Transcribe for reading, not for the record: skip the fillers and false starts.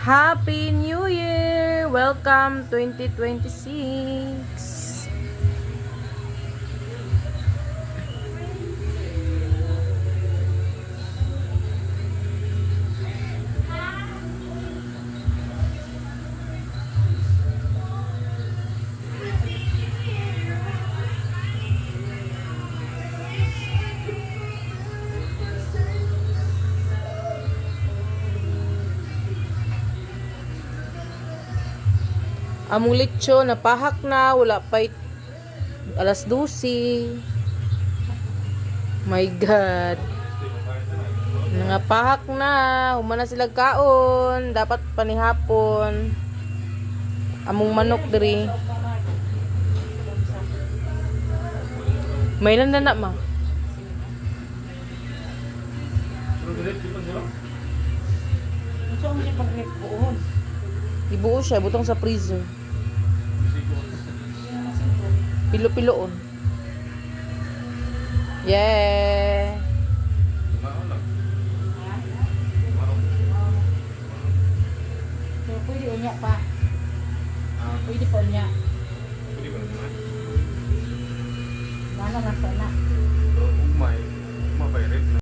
Happy New Year! Welcome 2026! Among lechon, napahak na, wala pa alas 12. My God. Nangapahak na, humana sila kaon, dapat panihapon. Among manok diri. May lang na ma. Gusto mo siya pag-rip buon. Ibuo siya, butang sa freezer. Pilo-piloon. Yeah. So, pwede unya pa. Pwede pa unya. Mana na sana. Umay, umay pa